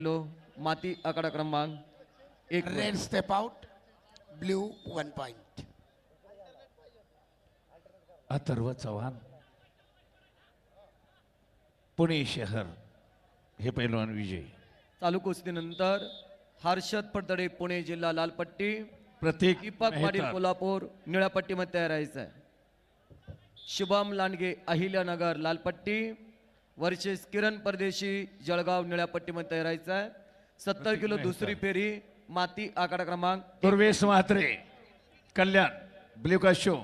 Low माती आकडा क्रमांक एक red step out, blue 1 point. Atharva Chavan Pune शहर हे पैलवान विजय. चालू कुस्तीनंतर हर्षद फडतडे पुणे जिल्हा लालपट्टी, प्रतीक दीपक पाटील मेहता कोल्हापूर निळ्या पट्टीमध्ये तयार राहायचं आहे. शुभम लांडगे अहिल्यानगर लालपट्टी वर्सेस किरण परदेशी जळगाव निळ्या पट्टीमध्ये तयार राहायचं आहे. 70 किलो मेहता. दुसरी फेरी माती आकडा क्रमांक दुर्वेश म्हात्रे कल्याण ब्ल्यू का शो.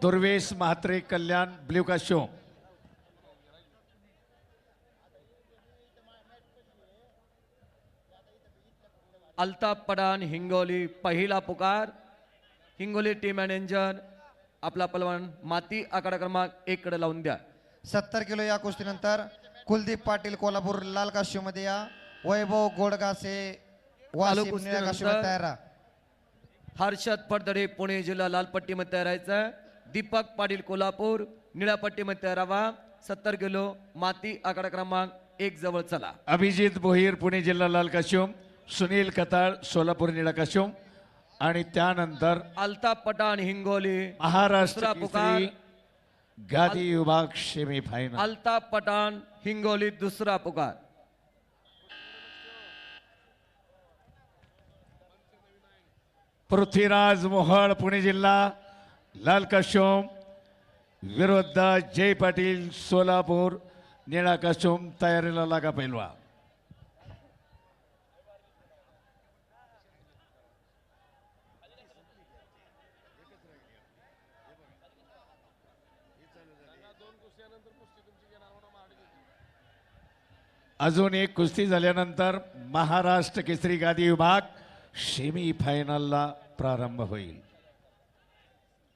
दुर्वेश म्हात्रे कल्याण ब्ल्यू का शो. अल्ताफ पठाण हिंगोली पहिला पुकार. हिंगोली टीम मॅनेजर आपला पलवान माती आकडा क्रमांक 1 कडे लावून द्या. 70 किलो या कुस्तीनंतर कुलदीप पाटील कोल्हापूर लाल काश्यमध्ये या. वैभव गोडगासे वाशिम कुस्तीनंतर निळ्या काश्यमध्ये तयार राहा. हर्षद फडतडे पुणे जिल्हा लाल पट्टीमध्ये तयार राहायचं आहे. दीपक पाटील कोल्हापूर निळ्या पट्टीमध्ये तयार राहा. 70 किलो माती आकडा क्रमांक 1 जवळ चला. अभिजित भोईर पुणे जिल्हा लाल काशोम. सुनील कताळ सोलापूर निळा काशोम. आणि त्यानंतर अल्ताफ पठाण हिंगोली महाराष्ट्र दुसरा पुकार. केसरी गादी विभाग सेमीफायनल. अल्ताफ पठाण हिंगोली दुसरा पुकार. पृथ्वीराज मोहळ पुणे जिल्हा लाल काशोम विरुद्ध जय पाटील सोलापूर निळा काशोम. तयारीला लागा पैलवा. अजून एक कुस्ती झाल्यानंतर महाराष्ट्र केसरी गादी विभाग सेमी फायनलला प्रारंभ होईल.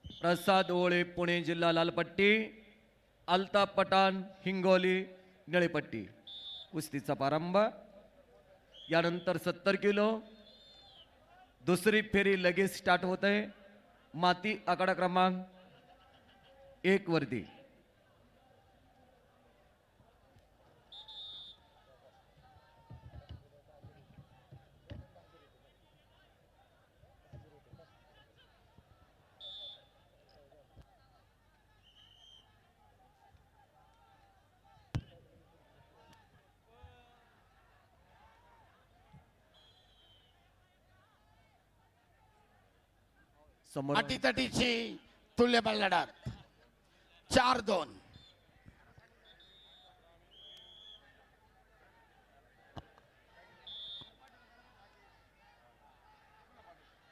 प्रसाद ओळे पुणे जिल्हा लालपट्टी, अल्ताफ पठाण हिंगोली निळेपट्टी. कुस्तीचा प्रारंभ. यानंतर 70 किलो दुसरी फेरी लगेच स्टार्ट होत आहे. माती आकडा क्रमांक 1 वरती. समोर अटीतटीची तुल्यबळ लढत 4-2.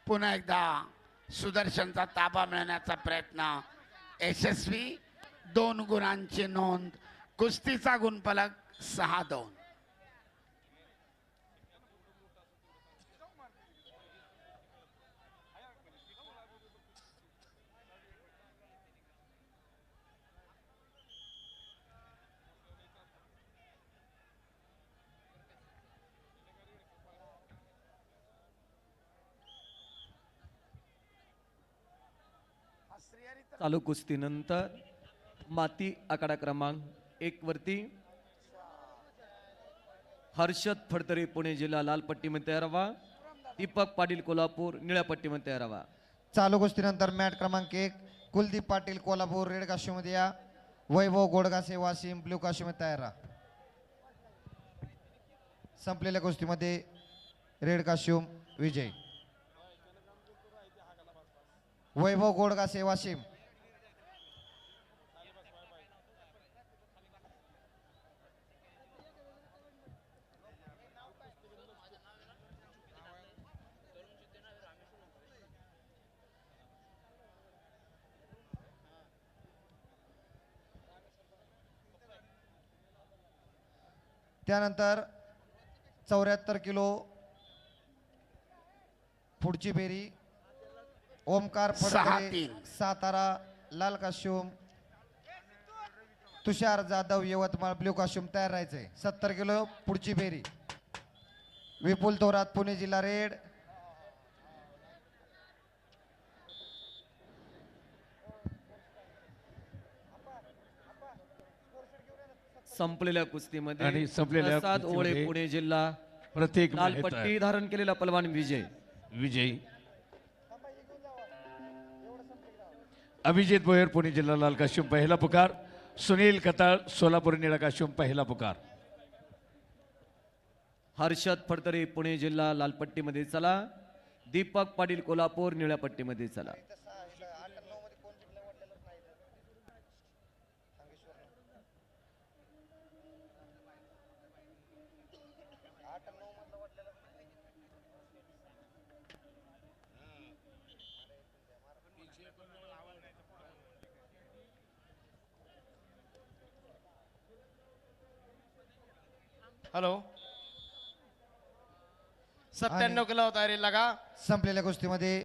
पुन्हा एकदा सुदर्शनचा ताबा मिळवण्याचा प्रयत्न यशस्वी. 2 गुणांची नोंद. कुस्तीचा गुणफलक 6-2. चालू कुस्तीनंतर माती आकडा क्रमांक 1 वरती हर्षद फडतरे पुणे जिल्हा लाल पट्टीमध्ये तयार व्हा. दीपक पाटील कोल्हापूर निळ्या पट्टीमध्ये तयार व्हा. चालू कुस्तीनंतर मॅट क्रमांक 1 कुलदीप पाटील कोल्हापूर रेड काश्यमध्ये या. वैभव गोडगासे वाशिम ब्ल्यू काश्यमध्ये तयार राहा. संपलेल्या कुस्तीमध्ये रेड काश्यम विजय. वैभव गोडगासे वाशिम. त्यानंतर 74 किलो पुढची फेरी ओमकार फडतरे 6-3. सातारा लाल काश्यम, तुषार जाधव यवतमाळ ब्ल्यू काश्यम तयार राहायचंय. 70 किलो पुढची फेरी. विपुल थोरात पुणे जिल्हा रेड, संपलेल्या कुस्तीमध्ये आणि संपलेल्या प्रसाद ओळे कुस्तीमध्ये पुणे जिल्हा प्रत्येक लाल मेहता पट्टी धारण केलेला पलवान विजय. विजयी. अभिजित भोयर पुणे जिल्हा लाल काश्यम पहिला पुकार. सुनील कताळ सोलापूर निळा काश्यम पहिला पुकार. हर्षद फडतरे पुणे जिल्हा लाल पट्टीमध्ये चला. दीपक पाटील कोल्हापूर निळ्या पट्टीमध्ये चला. हॅलो 97 किलो तयारी लगा. संपलेल्या कुस्तीमध्ये